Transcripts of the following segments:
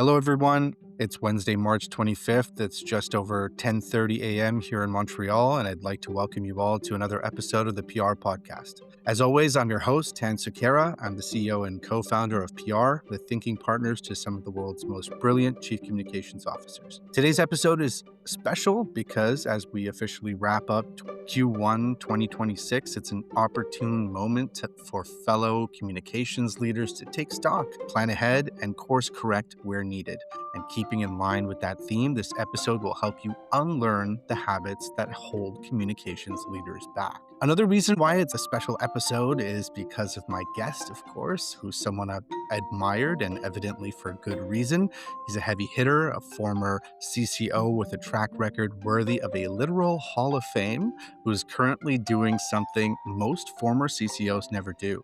Hello, everyone. It's Wednesday, March 25th. It's just over 10:30 a.m. here in Montreal, and I'd like to welcome you all to another episode of the Piar Podcast. As always, I'm your host, Tan Sukhera. I'm the CEO and co-founder of Piar, the thinking partners to some of the world's most brilliant chief communications officers. Today's episode is special because as we officially wrap up Q1 2026, it's an opportune moment for fellow communications leaders to take stock, plan ahead, and course correct where needed. And keeping in line with that theme, this episode will help you unlearn the habits that hold communications leaders back. Another reason why it's a special episode is because of my guest, of course, who's someone I've admired and evidently for good reason. He's a heavy hitter, a former CCO with a track record worthy of a literal Hall of Fame, who is currently doing something most former CCOs never do: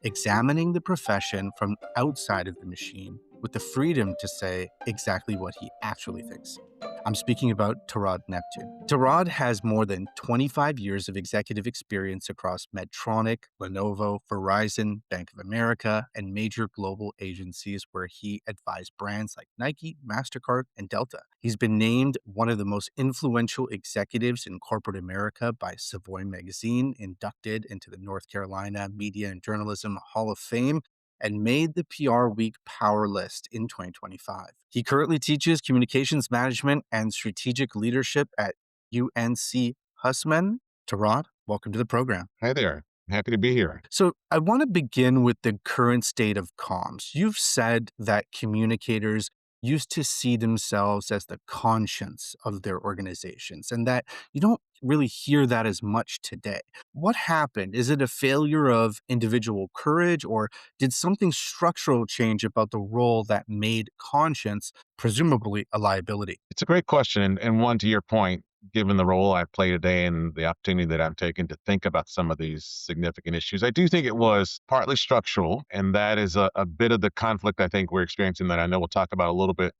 examining the profession from outside of the machine with the freedom to say exactly what he actually thinks. I'm speaking about Torod Neptune. Torod has more than 25 years of executive experience across Medtronic, Lenovo, Verizon, Bank of America, and major global agencies where he advised brands like Nike, MasterCard, and Delta. He's been named one of the most influential executives in corporate America by Savoy magazine, inducted into the North Carolina Media and Journalism Hall of Fame, and made the PR Week Power List in 2025. He currently teaches communications management and strategic leadership at UNC Hussman. Torod, welcome to the program. Hi there. I'm happy to be here. So I want to begin with the current state of comms. You've said that communicators used to see themselves as the conscience of their organizations and that you don't really hear that as much today. What happened? Is it a failure of individual courage, or did something structural change about the role that made conscience presumably a liability? It's a great question. And one, to your point, given the role I play today and the opportunity that I'm taking to think about some of these significant issues, I do think it was partly structural. And that is a bit of the conflict I think we're experiencing that I know we'll talk about a little bit,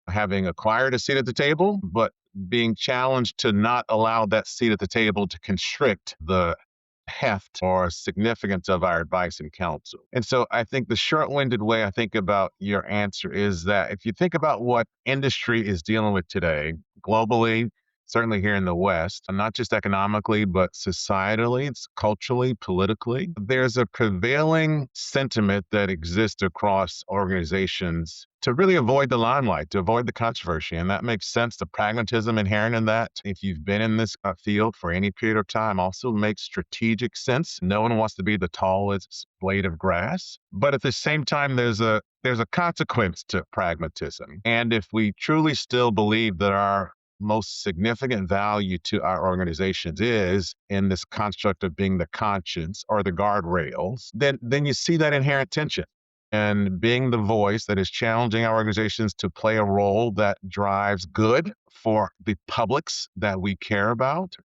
having acquired a seat at the table, but being challenged to not allow that seat at the table to constrict the heft or significance of our advice and counsel. And so I think the short-winded way I think about your answer is that if you think about what industry is dealing with today, globally, certainly here in the West, and not just economically, but societally, culturally, politically, there's a prevailing sentiment that exists across organizations to really avoid the limelight, to avoid the controversy. And that makes sense. The pragmatism inherent in that, if you've been in this field for any period of time, also makes strategic sense. No one wants to be the tallest blade of grass. But at the same time, there's a consequence to pragmatism. And if we truly still believe that our most significant value to our organizations is in this construct of being the conscience or the guardrails, then you see that inherent tension. And being the voice that is challenging our organizations to play a role that drives good for the publics that we care about.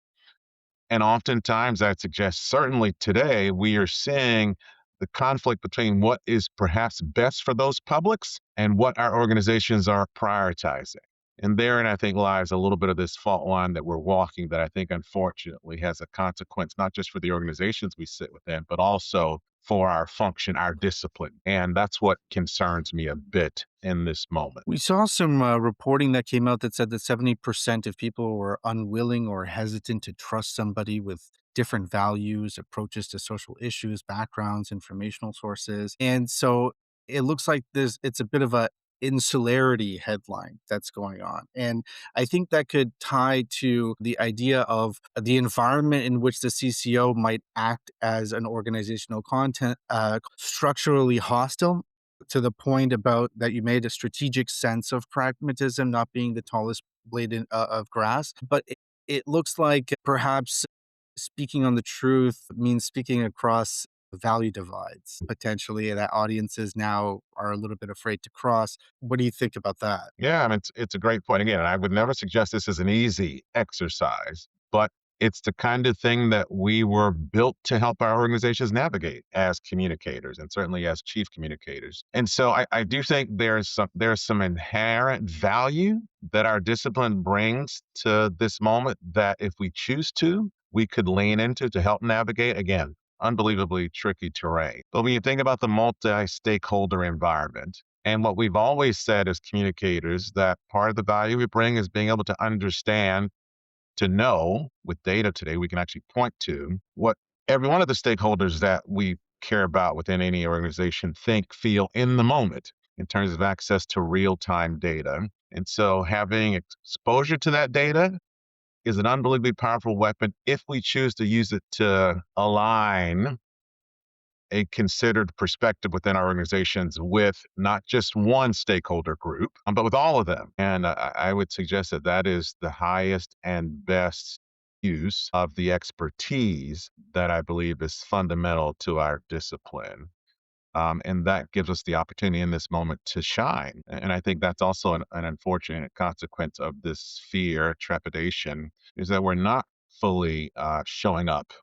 And oftentimes, I'd suggest, certainly today, we are seeing the conflict between what is perhaps best for those publics and what our organizations are prioritizing. And therein, I think, lies a little bit of this fault line that we're walking that I think, unfortunately, has a consequence, not just for the organizations we sit within, but also for our function, our discipline. And that's what concerns me a bit in this moment. We saw some reporting that came out that said that 70% of people were unwilling or hesitant to trust somebody with different values, approaches to social issues, backgrounds, informational sources. And so it looks like it's a bit of a insularity headline that's going on. And I think that could tie to the idea of the environment in which the CCO might act as an organizational content, structurally hostile, to the point about that you made, a strategic sense of pragmatism not being the tallest blade of grass. But it looks like perhaps speaking on the truth means speaking across value divides, potentially, that audiences now are a little bit afraid to cross. What do you think about that? Yeah, and it's a great point. Again, I would never suggest this is an easy exercise, but it's the kind of thing that we were built to help our organizations navigate as communicators and certainly as chief communicators. And so I do think there's some inherent value that our discipline brings to this moment that if we choose to, we could lean into to help navigate. Again, unbelievably tricky terrain. But when you think about the multi-stakeholder environment, And what we've always said as communicators, that part of the value we bring is being able to understand, to know with data today, we can actually point to what every one of the stakeholders that we care about within any organization think, feel in the moment in terms of access to real time data. And so having exposure to that data is an unbelievably powerful weapon if we choose to use it to align a considered perspective within our organizations with not just one stakeholder group, but with all of them. And I would suggest that that is the highest and best use of the expertise that I believe is fundamental to our discipline. And that gives us the opportunity in this moment to shine. And I think that's also an unfortunate consequence of this fear, trepidation, is that we're not fully showing up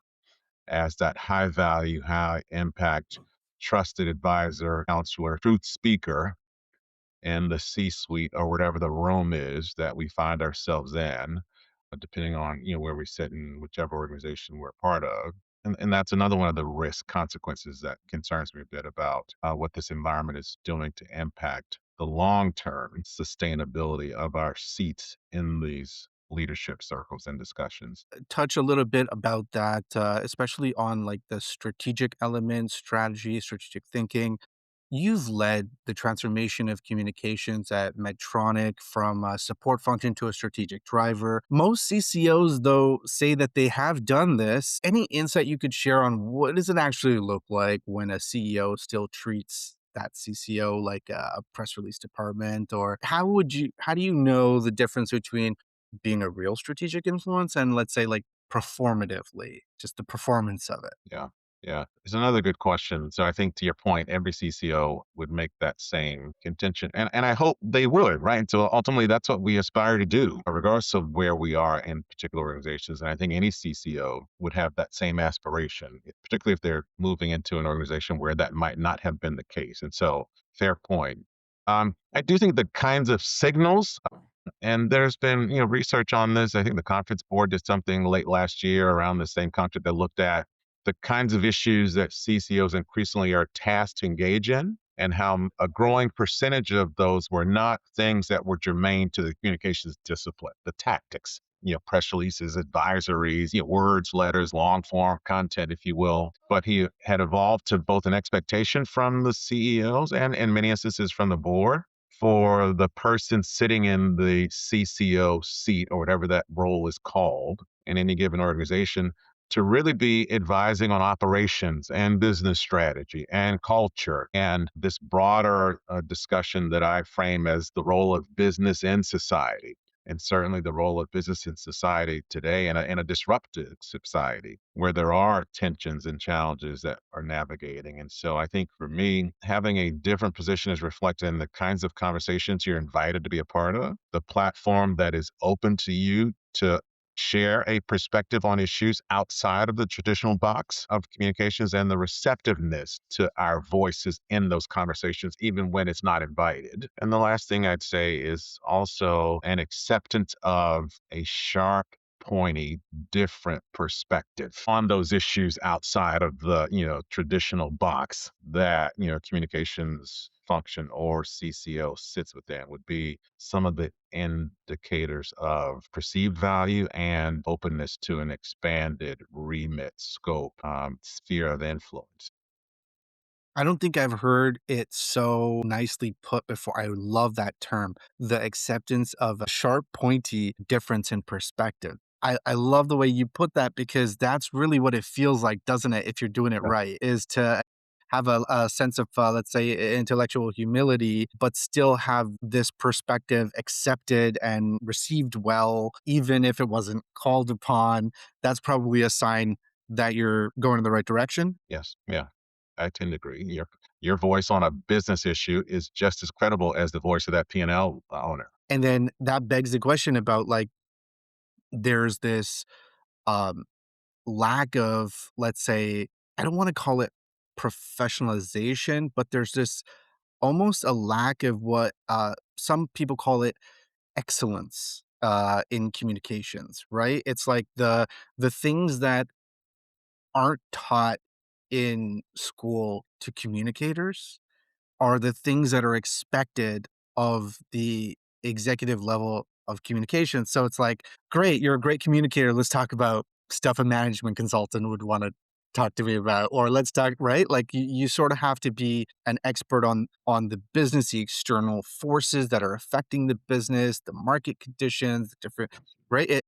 as that high value, high impact, trusted advisor, counselor, truth speaker in the C suite or whatever the room is that we find ourselves in, depending on where we sit in whichever organization we're a part of. And that's another one of the risk consequences that concerns me a bit about what this environment is doing to impact the long term sustainability of our seats in these leadership circles and discussions. Touch a little bit about that, especially on like the strategic elements, strategy, strategic thinking. You've led the transformation of communications at Medtronic from a support function to a strategic driver. Most CCOs, though, say that they have done this. Any insight you could share on what does it actually look like when a CEO still treats that CCO like a press release department? Or how do you know the difference between being a real strategic influence and, let's say, like performatively, just the performance of it? Yeah. Yeah. It's another good question. So I think to your point, every CCO would make that same contention. And I hope they would, right? So ultimately that's what we aspire to do, regardless of where we are in particular organizations. And I think any CCO would have that same aspiration, particularly if they're moving into an organization where that might not have been the case. And so fair point. I do think the kinds of signals, and there's been, research on this. I think the conference board did something late last year around the same concept that looked at the kinds of issues that CCOs increasingly are tasked to engage in, and how a growing percentage of those were not things that were germane to the communications discipline, the tactics, press releases, advisories, words, letters, long form content, if you will. But he had evolved to both an expectation from the CEOs and in many instances from the board for the person sitting in the CCO seat or whatever that role is called in any given organization to really be advising on operations and business strategy and culture and this broader discussion that I frame as the role of business in society. And certainly the role of business in society today in a disruptive society where there are tensions and challenges that are navigating. And so I think for me, having a different position is reflected in the kinds of conversations you're invited to be a part of, the platform that is open to you to share a perspective on issues outside of the traditional box of communications, and the receptiveness to our voices in those conversations, even when it's not invited. And the last thing I'd say is also an acceptance of a sharp, pointy, different perspective on those issues outside of the, traditional box that, communications function or CCO sits within, would be some of the indicators of perceived value and openness to an expanded remit, scope, sphere of influence. I don't think I've heard it so nicely put before. I love that term, the acceptance of a sharp, pointy difference in perspective. I love the way you put that because that's really what it feels like, doesn't it? If you're doing it Yeah. right, is to have a sense of, let's say, intellectual humility, but still have this perspective accepted and received well, even if it wasn't called upon. That's probably a sign that you're going in the right direction. Yes. Yeah. I tend to agree. Your voice on a business issue is just as credible as the voice of that P&L owner. And then that begs the question about, like, there's this um, lack of, let's say, I don't want to call it professionalization, but there's this almost a lack of what some people call it excellence in communications, right? It's like the things that aren't taught in school to communicators are the things that are expected of the executive level of communication. So it's like, great, you're a great communicator. Let's talk about stuff a management consultant would want to talk to me about, or let's talk, right? Like you sort of have to be an expert on the business, the external forces that are affecting the business, the market conditions, the different, right?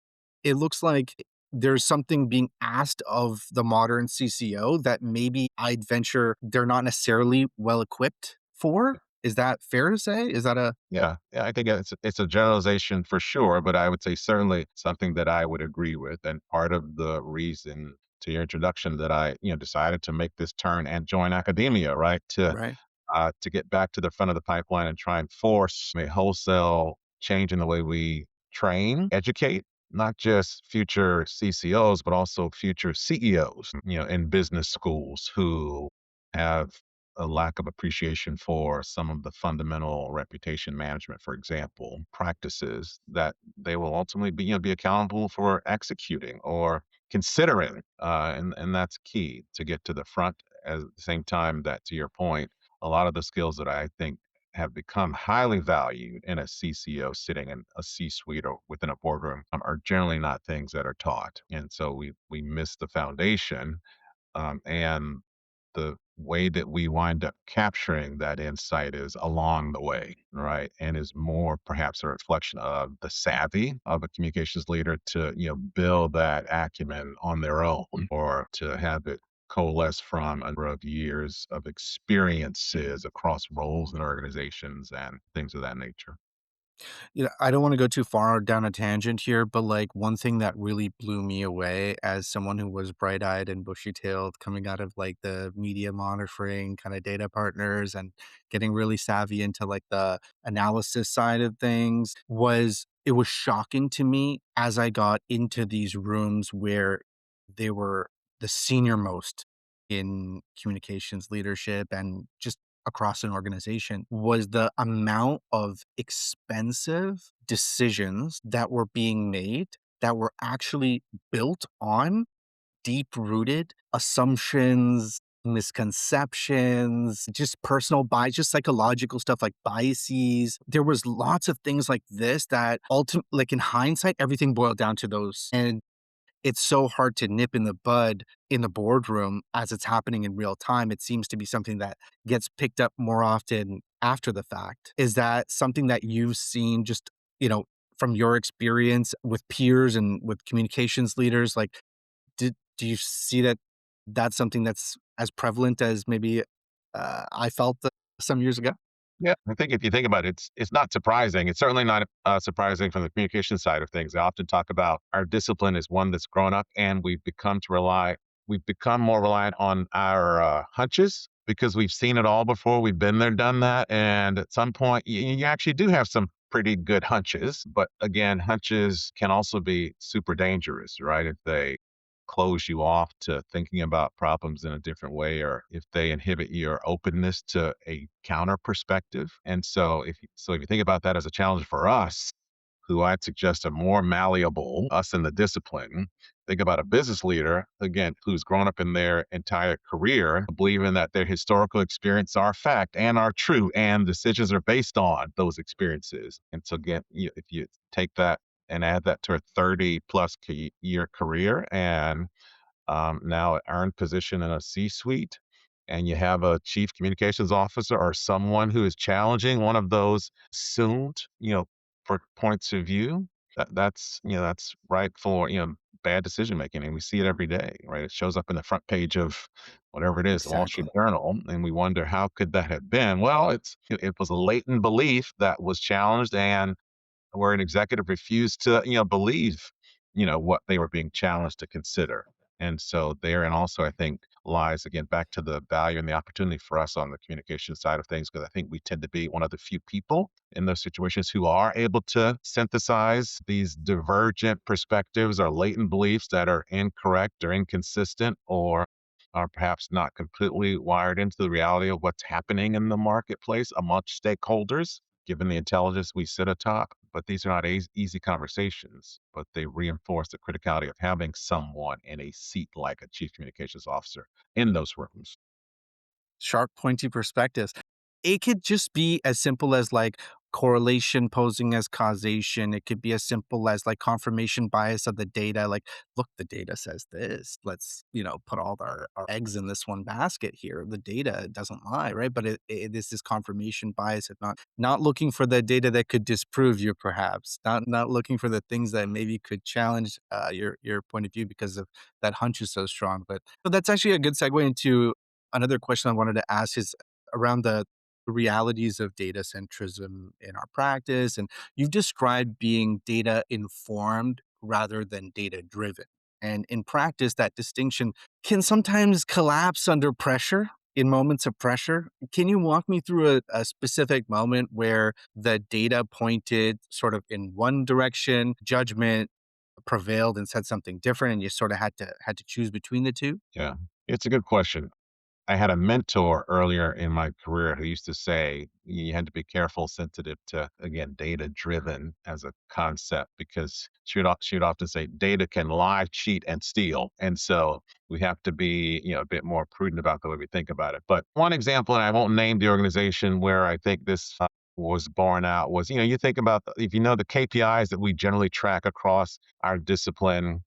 It looks like there's something being asked of the modern CCO that maybe I'd venture they're not necessarily well equipped for. Is that fair to say? Is that a Yeah, I think it's a generalization for sure, but I would say certainly something that I would agree with. And part of the reason to your introduction that I, decided to make this turn and join academia, right? right? To get back to the front of the pipeline and try and force a wholesale change in the way we train, educate, not just future CCOs, but also future CEOs, in business schools who have a lack of appreciation for some of the fundamental reputation management, for example, practices that they will ultimately be accountable for executing or considering. And that's key to get to the front at the same time that, to your point, a lot of the skills that I think have become highly valued in a CCO sitting in a C-suite or within a boardroom are generally not things that are taught. And so we miss the foundation, and the way that we wind up capturing that insight is along the way, right? And is more perhaps a reflection of the savvy of a communications leader to, build that acumen on their own or to have it coalesce from a number of years of experiences across roles and organizations and things of that nature. I don't want to go too far down a tangent here, but like one thing that really blew me away as someone who was bright-eyed and bushy-tailed coming out of like the media monitoring kind of data partners and getting really savvy into like the analysis side of things was it was shocking to me as I got into these rooms where they were the senior most in communications leadership and just across an organization was the amount of expensive decisions that were being made that were actually built on deep rooted assumptions, misconceptions, just personal bias, just psychological stuff like biases. There was lots of things like this that ultimately, like in hindsight, everything boiled down to those. And it's so hard to nip in the bud in the boardroom as it's happening in real time. It seems to be something that gets picked up more often after the fact. Is that something that you've seen just, from your experience with peers and with communications leaders? Like, do you see that that's something that's as prevalent as maybe I felt some years ago? Yeah, I think if you think about it, it's not surprising. It's certainly not surprising from the communication side of things. I often talk about our discipline is one that's grown up, and we've become more reliant on our hunches because we've seen it all before. We've been there, done that, and at some point, you actually do have some pretty good hunches. But again, hunches can also be super dangerous, right? If they close you off to thinking about problems in a different way or if they inhibit your openness to a counter perspective. And so if you think about that as a challenge for us, who I'd suggest are more malleable, us in the discipline. Think about a business leader, again, who's grown up in their entire career, believing that their historical experience are fact and are true, and decisions are based on those experiences. And so, again, if you take that and add that to a 30 plus year career and now an earned position in a C-suite, and you have a chief communications officer or someone who is challenging one of those assumed, for points of view, that's right for bad decision making, and we see it every day, right? It shows up in the front page of whatever it is, the Wall Street Exactly. Journal, and we wonder how could that have been? Well, it was a latent belief that was challenged, and where an executive refused to, believe, what they were being challenged to consider. And so there, and also I think lies again back to the value and the opportunity for us on the communication side of things, because I think we tend to be one of the few people in those situations who are able to synthesize these divergent perspectives or latent beliefs that are incorrect or inconsistent or are perhaps not completely wired into the reality of what's happening in the marketplace amongst stakeholders given the intelligence we sit atop. But these are not easy conversations, but they reinforce the criticality of having someone in a seat like a chief communications officer in those rooms. Sharp, pointy perspectives. it could just be as simple as like correlation posing as causation. It could be as simple as like confirmation bias of the data. Like, look, the data says this. Let's, put all our eggs in this one basket here. The data doesn't lie, right? But it is this confirmation bias of not looking for the data that could disprove you, perhaps. Not looking for the things that maybe could challenge your point of view because of that hunch is so strong. But that's actually a good segue into another question I wanted to ask is around the realities of data centrism in our practice. And you've described being data informed rather than data driven. And in practice, that distinction can sometimes collapse under pressure. In moments of pressure, can you walk me through a specific moment where the data pointed sort of in one direction, judgment prevailed and said something different, and you sort of had to choose between the two? Yeah, it's a good question. I had a mentor earlier in my career who used to say you had to be careful, sensitive to, again, data driven as a concept, because she would often say data can lie, cheat, and steal. And so we have to be, a bit more prudent about the way we think about it. But one example, and I won't name the organization where I think this was borne out was, you think about, if you know the KPIs that we generally track across our discipline,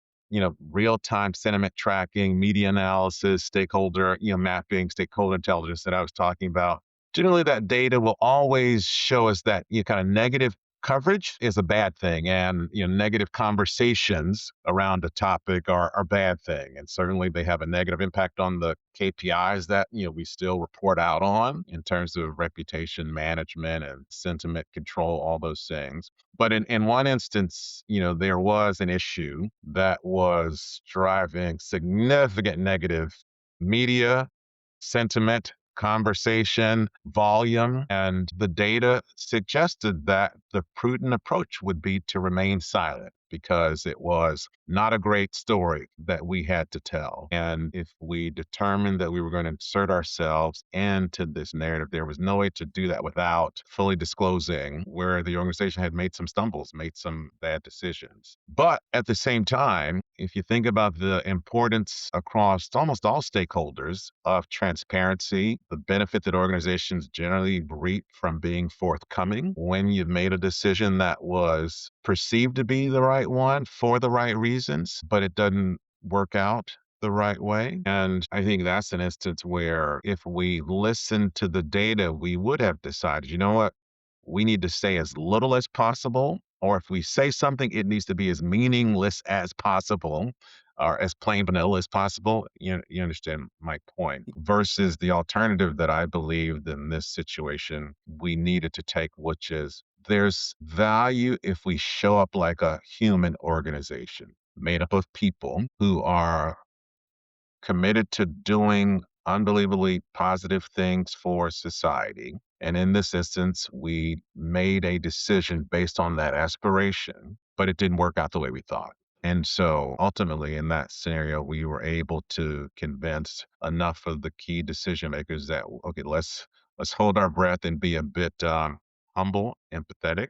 real-time sentiment tracking, media analysis, stakeholder, mapping, stakeholder intelligence that I was talking about. Generally, that data will always show us that kind of negative coverage is a bad thing, and negative conversations around a topic are a bad thing, and certainly they have a negative impact on the KPIs that we still report out on in terms of reputation management and sentiment control, all those things. But in one instance, there was an issue that was driving significant negative media sentiment, conversation, volume, and the data suggested that the prudent approach would be to remain silent because it was not a great story that we had to tell. And if we determined that we were going to insert ourselves into this narrative, there was no way to do that without fully disclosing where the organization had made some stumbles, made some bad decisions. But at the same time, if you think about the importance across almost all stakeholders of transparency, the benefit that organizations generally reap from being forthcoming when you've made a decision that was perceived to be the right one for the right reasons, but it doesn't work out the right way. And I think that's an instance where if we listened to the data, we would have decided, you know what? We need to say as little as possible, or if we say something, it needs to be as meaningless as possible, or as plain vanilla as possible. You understand my point. Versus the alternative that I believed in this situation we needed to take, which is there's value if we show up like a human organization made up of people who are committed to doing unbelievably positive things for society. And in this instance, we made a decision based on that aspiration, but it didn't work out the way we thought. And so ultimately, in that scenario, we were able to convince enough of the key decision makers that, okay, let's hold our breath and be a bit humble, empathetic,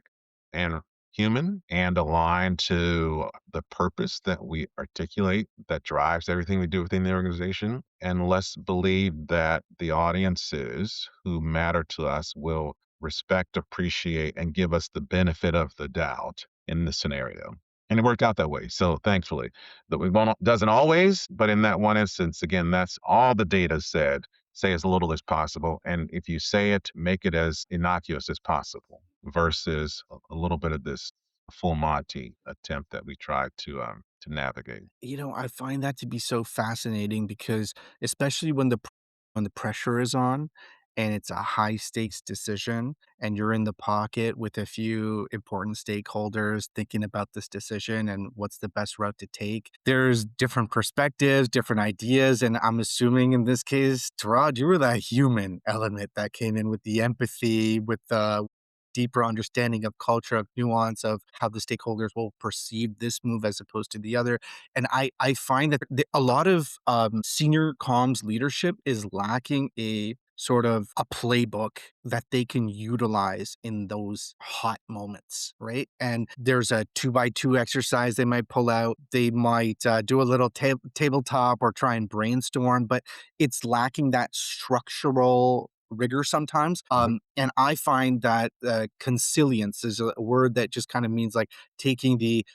and human, and aligned to the purpose that we articulate that drives everything we do within the organization. And let's believe that the audiences who matter to us will respect, appreciate, and give us the benefit of the doubt in this scenario. And it worked out that way. So thankfully, that we won't, doesn't always, but in that one instance, again, that's all the data said. Say as little as possible. And if you say it, make it as innocuous as possible versus a little bit of this full Monty attempt that we tried to navigate. I find that to be so fascinating because especially when the pressure is on and it's a high stakes decision and you're in the pocket with a few important stakeholders thinking about this decision and what's the best route to take. There's different perspectives, different ideas, and I'm assuming in this case, Torod, you were that human element that came in with the empathy, with the deeper understanding of culture, of nuance, of how the stakeholders will perceive this move as opposed to the other. And I find that a lot of senior comms leadership is lacking a sort of a playbook that they can utilize in those hot moments, right? And there's a 2x2 exercise they might pull out. They might do a little tabletop or try and brainstorm, but it's lacking that structural rigor sometimes. Mhm. And I find that consilience is a word that just kind of means like taking the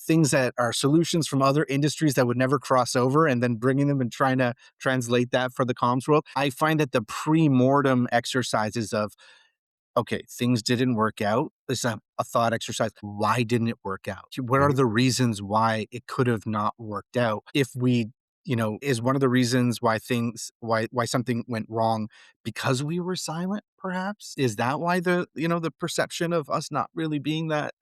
things that are solutions from other industries that would never cross over and then bringing them and trying to translate that for the comms world. I find that the pre-mortem exercises of, okay, things didn't work out. It's a thought exercise. Why didn't it work out? What are Mhm. the reasons why it could have not worked out? If we, is one of the reasons why why something went wrong because we were silent, perhaps? Is that why the perception of us not really being that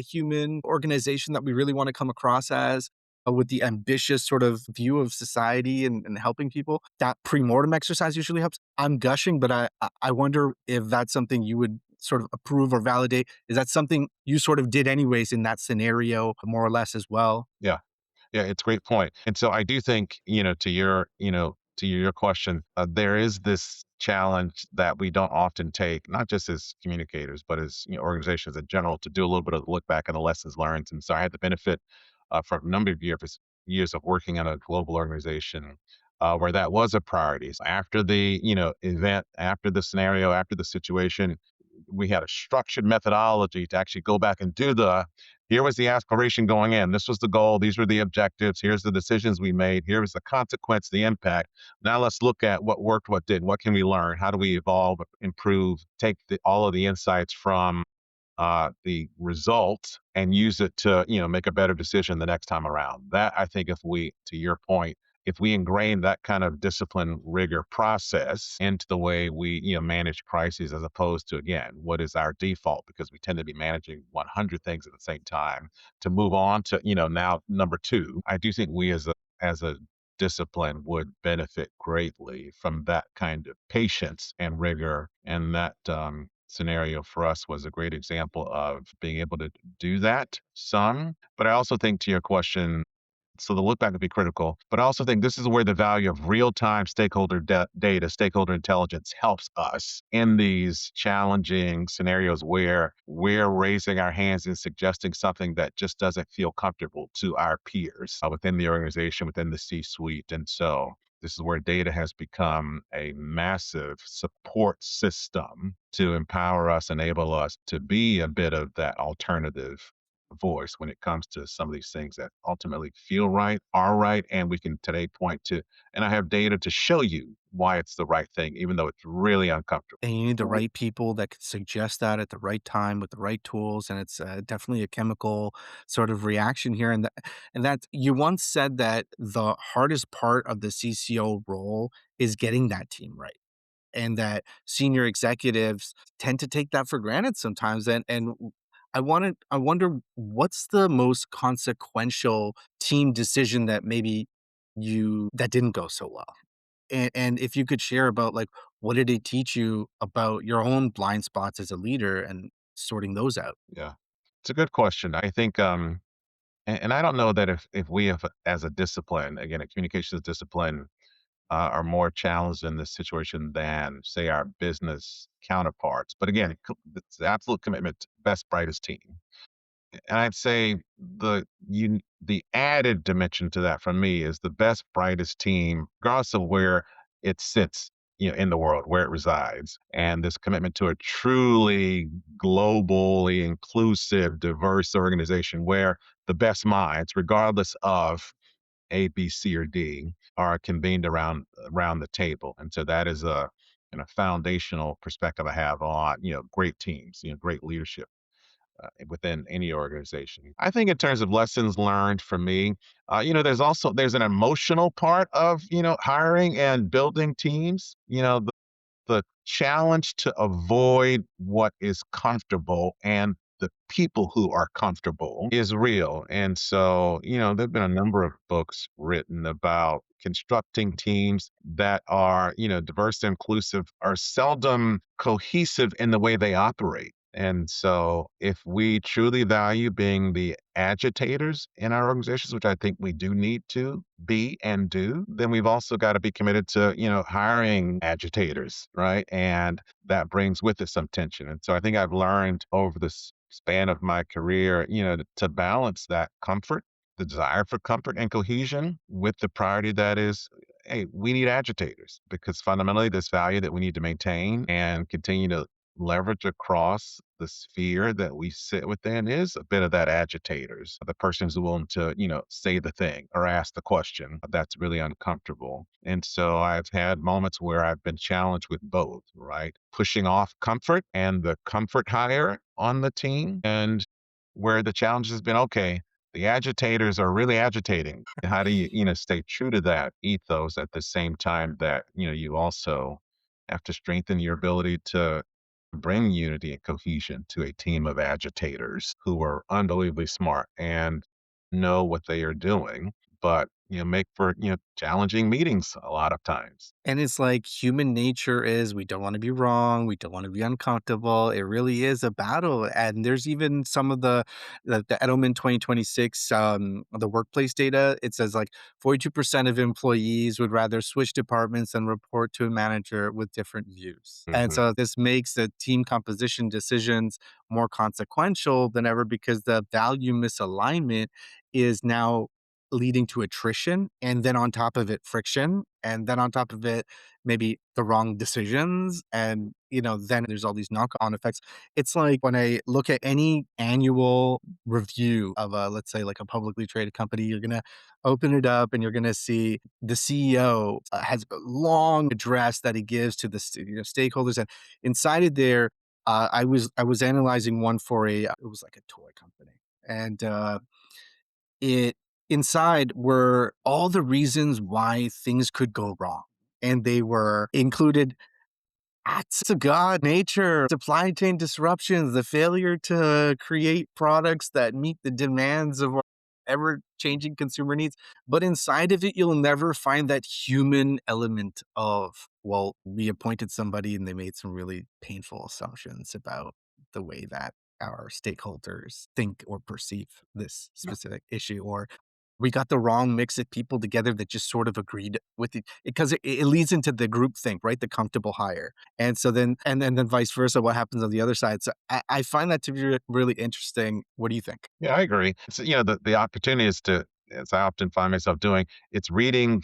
human organization that we really want to come across as? With the ambitious sort of view of society and helping people, that pre-mortem exercise usually helps. I'm gushing, but I wonder if that's something you would sort of approve or validate. Is that something you sort of did anyways in that scenario, more or less as well? Yeah. Yeah, it's a great point. And so I do think, to your question, there is this challenge that we don't often take, not just as communicators, but as organizations in general, to do a little bit of look back on the lessons learned. And so I had the benefit for a number of years of working in a global organization where that was a priority. So after the event, after the scenario, after the situation, we had a structured methodology to actually go back and do here was the aspiration going in. This was the goal. These were the objectives. Here's the decisions we made. Here was the consequence, the impact. Now let's look at what worked, what didn't. What can we learn? How do we evolve, improve, take all of the insights from the result and use it to make a better decision the next time around. That I think, if we, to your point, if we ingrain that kind of discipline rigor process into the way we manage crises, as opposed to, again, what is our default, because we tend to be managing 100 things at the same time, to move on to now number two. I do think we as a discipline would benefit greatly from that kind of patience and rigor. And that scenario for us was a great example of being able to do that some. But I also think, to your question, so the look back would be critical. But I also think this is where the value of real time stakeholder data, stakeholder intelligence helps us in these challenging scenarios where we're raising our hands and suggesting something that just doesn't feel comfortable to our peers within the organization, within the C suite. And so this is where data has become a massive support system to empower us, enable us to be a bit of that alternative voice when it comes to some of these things that ultimately feel right, are right, and we can today point to, and I have data to show you why it's the right thing, even though it's really uncomfortable. And you need the right people that could suggest that at the right time with the right tools, and it's definitely a chemical sort of reaction here. And that you once said that the hardest part of the CCO role is getting that team right, and that senior executives tend to take that for granted sometimes. And I wonder what's the most consequential team decision that maybe you that didn't go so well, and if you could share about, like, what did it teach you about your own blind spots as a leader and sorting those out? Yeah, it's a good question. I think, and I don't know that if we have, as a discipline, again, a communications discipline, are more challenged in this situation than, say, our business counterparts. But again, it's the absolute commitment to best, brightest team. And I'd say the added dimension to that for me is the best, brightest team, regardless of where it sits, in the world, where it resides, and this commitment to a truly globally inclusive, diverse organization where the best minds, regardless of A, B, C, or D, are convened around the table. And so that is a foundational perspective I have on great teams, great leadership within any organization. I think in terms of lessons learned for me, there's an emotional part of hiring and building teams. The challenge to avoid what is comfortable and the people who are comfortable is real. And so, there've been a number of books written about constructing teams that are, diverse and inclusive, are seldom cohesive in the way they operate. And so, if we truly value being the agitators in our organizations, which I think we do need to be and do, then we've also got to be committed to, hiring agitators, right? And that brings with it some tension. And so I think I've learned over the span of my career, to balance that comfort, the desire for comfort and cohesion with the priority that is hey, we need agitators because fundamentally, this value that we need to maintain and continue to leverage across the sphere that we sit within is a bit of that agitators. The person who's willing to, say the thing or ask the question that's really uncomfortable. And so I've had moments where I've been challenged with both, right? Pushing off comfort and the comfort higher on the team, and where the challenge has been, okay, the agitators are really agitating. How do you, stay true to that ethos at the same time that, you also have to strengthen your ability to bring unity and cohesion to a team of agitators who are unbelievably smart and know what they are doing, but, make for, challenging meetings a lot of times. And it's like human nature is we don't want to be wrong, we don't want to be uncomfortable. It really is a battle. And there's even some of the Edelman 2026 the workplace data. It says like 42% of employees would rather switch departments than report to a manager with different views. And Mhm. so this makes the team composition decisions more consequential than ever because the value misalignment is now leading to attrition, and then on top of it friction, and then on top of it maybe the wrong decisions, and then there's all these knock-on effects. It's like when I look at any annual review of a, let's say, like a publicly traded company, you're gonna open it up and you're gonna see the CEO has a long address that he gives to the stakeholders, and inside of there, I was analyzing one for it was like a toy company, and it inside were all the reasons why things could go wrong, and they were included acts of God, nature, supply chain disruptions, the failure to create products that meet the demands of our ever-changing consumer needs. But inside of it, you'll never find that human element of, well, we appointed somebody and they made some really painful assumptions about the way that our stakeholders think or perceive this specific issue, or we got the wrong mix of people together that just sort of agreed with it because it leads into the group think, right? The comfortable hire. And so then vice versa, what happens on the other side? So I find that to be really interesting. What do you think? Yeah, I agree. So, the opportunity is to, as I often find myself doing, it's reading,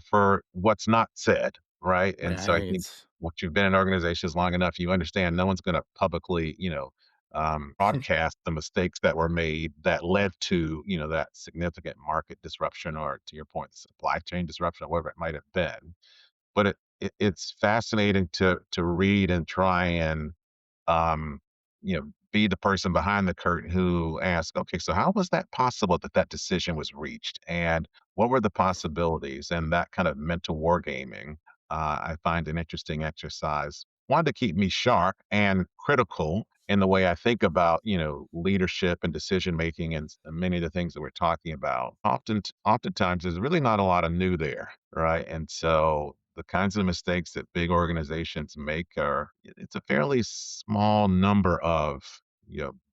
for what's not said, right? And so I think Right. once you've been in organizations long enough, you understand no one's going to publicly, broadcast the mistakes that were made that led to, that significant market disruption or, to your point, supply chain disruption, or whatever it might have been. But it's fascinating to read and try and um, be the person behind the curtain who asks, okay, so how was that possible that that decision was reached? And what were the possibilities? And that kind of mental wargaming, I find an interesting exercise. One, to keep me sharp and critical in the way I think about, leadership and decision making and many of the things that we're talking about. Oftentimes, there's really not a lot of new there, right? And so the kinds of mistakes that big organizations make are it's a fairly small number of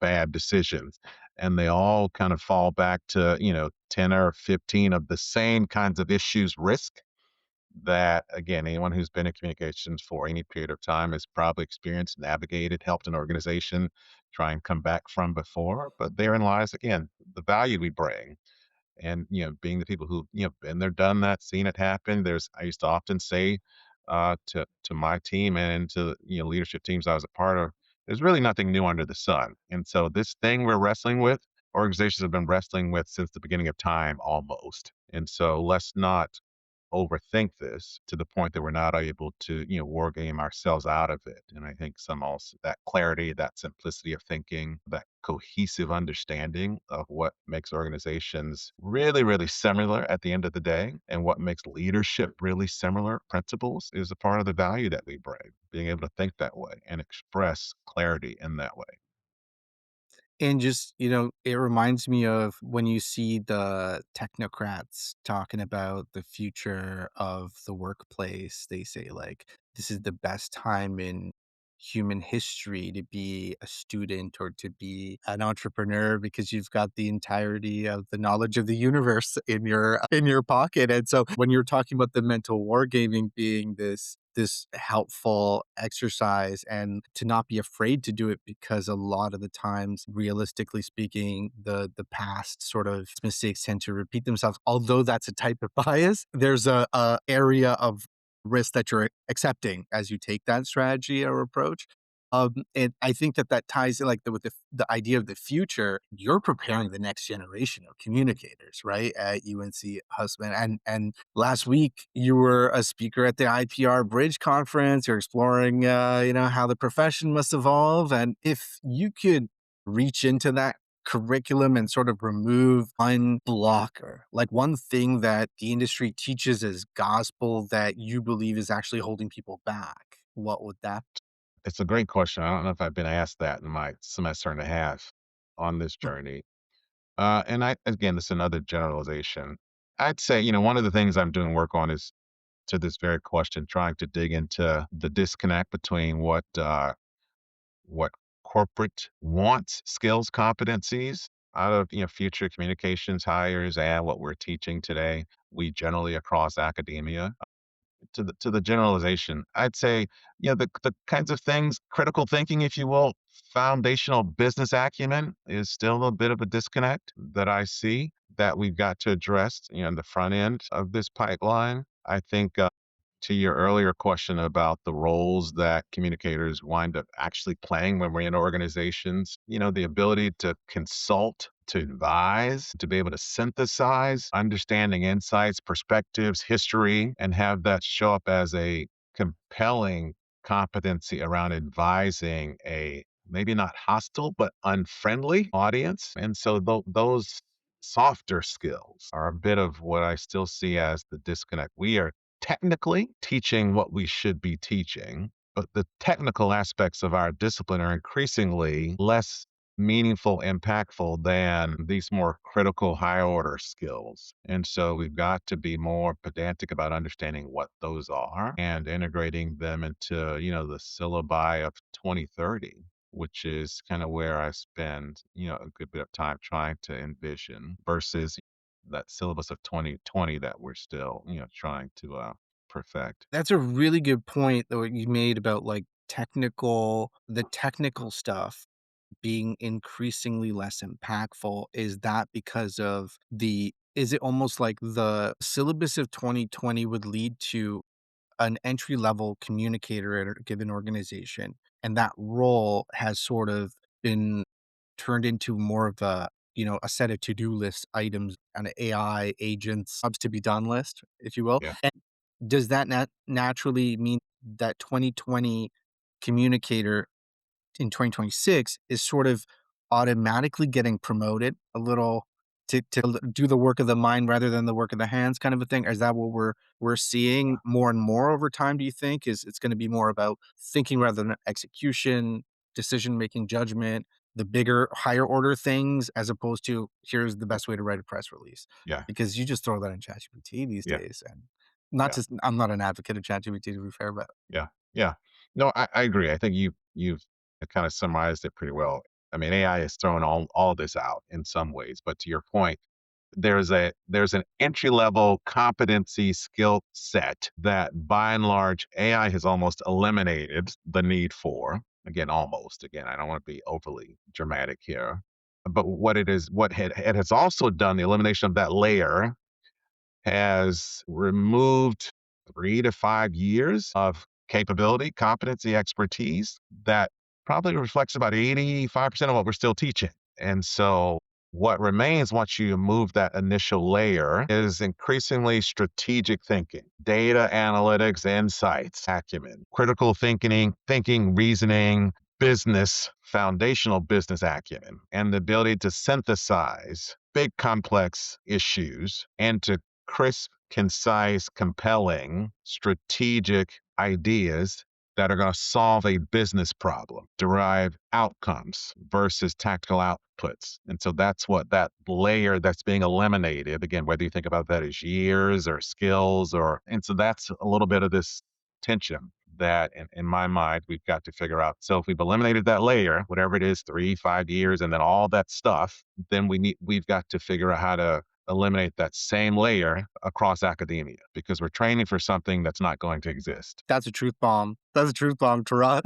bad decisions, and they all kind of fall back to 10 or 15 of the same kinds of issues risk that, again, anyone who's been in communications for any period of time has probably experienced, navigated, helped an organization try and come back from before. But therein lies, again, the value we bring, and being the people who been there, done that, seen it happen. There's I used to often say to my team and to leadership teams I was a part of, there's really nothing new under the sun. And so this thing we're wrestling with, organizations have been wrestling with since the beginning of time almost. And so let's not overthink this to the point that we're not able to, war game ourselves out of it. And I think some also that clarity, that simplicity of thinking, that cohesive understanding of what makes organizations really, really similar at the end of the day and what makes leadership really similar principles is a part of the value that we bring, being able to think that way and express clarity in that way. And just, it reminds me of when you see the technocrats talking about the future of the workplace, they say, like, this is the best time in human history to be a student or to be an entrepreneur because you've got the entirety of the knowledge of the universe in your pocket. And so when you're talking about the mental wargaming being this this helpful exercise and to not be afraid to do it, because a lot of the times, realistically speaking, the past sort of mistakes tend to repeat themselves. Although that's a type of bias, there's a area of risk that you're accepting as you take that strategy or approach. And I think that that ties in, like, with the idea of the future. You're preparing the next generation of communicators, right? At UNC Hussman, and last week you were a speaker at the IPR Bridge conference. You're exploring, how the profession must evolve, and if you could reach into that curriculum and sort of remove one blocker, like one thing that the industry teaches as gospel that you believe is actually holding people back, what would that? It's a great question. I don't know if I've been asked that in my semester and a half on this journey. And again, this is another generalization. I'd say, one of the things I'm doing work on is to this very question, trying to dig into the disconnect between what corporate wants, skills, competencies out of future communications hires and what we're teaching today. We generally across academia to the generalization, I'd say, the kinds of things, critical thinking, if you will, foundational business acumen is still a bit of a disconnect that I see that we've got to address, in the front end of this pipeline. I think to your earlier question about the roles that communicators wind up actually playing when we're in organizations, the ability to consult, to advise, to be able to synthesize, understanding insights, perspectives, history, and have that show up as a compelling competency around advising a maybe not hostile, but unfriendly audience. And so those softer skills are a bit of what I still see as the disconnect. We are technically teaching what we should be teaching, but the technical aspects of our discipline are increasingly less meaningful, impactful than these more critical higher order skills. And so we've got to be more pedantic about understanding what those are and integrating them into, the syllabi of 2030, which is kind of where I spend, a good bit of time trying to envision versus that syllabus of 2020 that we're still, trying to perfect. That's a really good point that what you made about, like, the technical stuff being increasingly less impactful. Is that because of is it almost like the syllabus of 2020 would lead to an entry level communicator at a given organization, and that role has sort of been turned into more of a set of to-do list items, an AI agents jobs to be done list, if you will. Yeah. And does that naturally mean that 2020 communicator in 2026 is sort of automatically getting promoted a little to do the work of the mind rather than the work of the hands, kind of a thing? Is that what we're seeing more and more over time, do you think? Is it's gonna be more about thinking rather than execution, decision-making, judgment, the bigger, higher order things, as opposed to, "Here's the best way to write a press release." Yeah. Because you just throw that in ChatGPT these Yeah. days, and not Yeah. just I'm not an advocate of ChatGPT, to be fair, but Yeah. Yeah. No, I agree. I think you've kind of summarized it pretty well. I mean, AI is throwing all this out in some ways, but to your point, there's an entry level competency skill set that by and large AI has almost eliminated the need for. Again, almost. Again, I don't want to be overly dramatic here. But it has also done, the elimination of that layer has removed 3 to 5 years of capability, competency, expertise that probably reflects about 85% of what we're still teaching. And so what remains once you move that initial layer is increasingly strategic thinking, data analytics, insights, acumen, critical thinking, reasoning, business, foundational business acumen, and the ability to synthesize big complex issues and to crisp, concise, compelling, strategic ideas that are going to solve a business problem, derive outcomes versus tactical outputs. And so that's what that layer that's being eliminated, again, whether you think about that as years or skills and so that's a little bit of this tension that in my mind, we've got to figure out. So if we've eliminated that layer, whatever it is, 3, 5 years, and then all that stuff, then we've got to figure out how to eliminate that same layer across academia because we're training for something that's not going to exist. That's a truth bomb. That's a truth bomb, Tarot.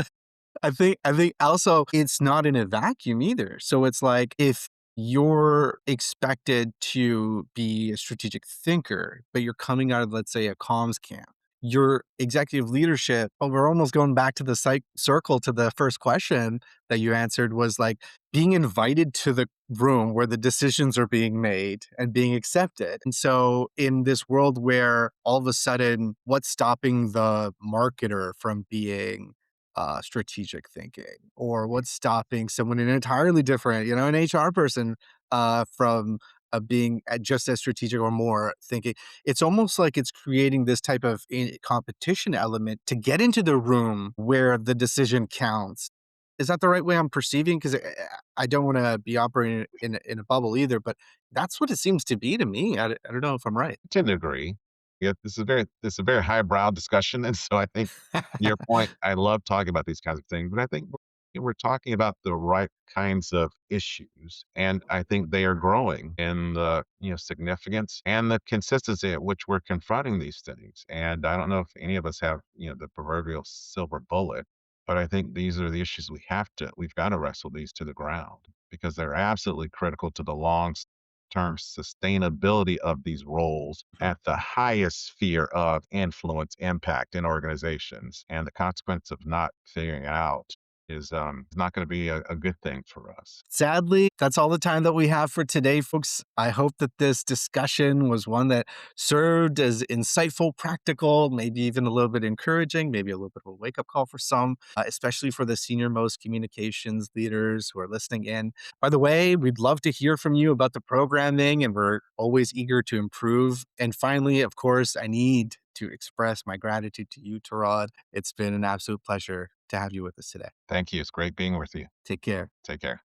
I think also it's not in a vacuum either. So it's like if you're expected to be a strategic thinker, but you're coming out of, let's say, a comms camp, your executive leadership, oh, we're almost going back to the circle to the first question that you answered was like being invited to the room where the decisions are being made and being accepted. And so in this world where all of a sudden, what's stopping the marketer from being strategic thinking, or what's stopping someone in an entirely different, an HR person from being just as strategic or more thinking. It's almost like it's creating this type of competition element to get into the room where the decision counts. Is that the right way I'm perceiving? Because I don't want to be operating in a bubble either, but that's what it seems to be to me. I don't know if I'm right. I tend to agree. Yeah, this is a very highbrow discussion, and so I think your point. I love talking about these kinds of things, but I think we're talking about the right kinds of issues, and I think they are growing in the significance and the consistency at which we're confronting these things. And I don't know if any of us have the proverbial silver bullet, but I think these are the issues we've got to wrestle these to the ground because they're absolutely critical to the long-term sustainability of these roles at the highest sphere of influence impact in organizations. And the consequence of not figuring it out is not going to be a good thing for us. Sadly, that's all the time that we have for today, folks. I hope that this discussion was one that served as insightful, practical, maybe even a little bit encouraging, maybe a little bit of a wake up call for some, especially for the senior most communications leaders who are listening in. By the way, we'd love to hear from you about the programming, and we're always eager to improve. And finally, of course, I need to express my gratitude to you, Torod. It's been an absolute pleasure to have you with us today. Thank you. It's great being with you. Take care. Take care.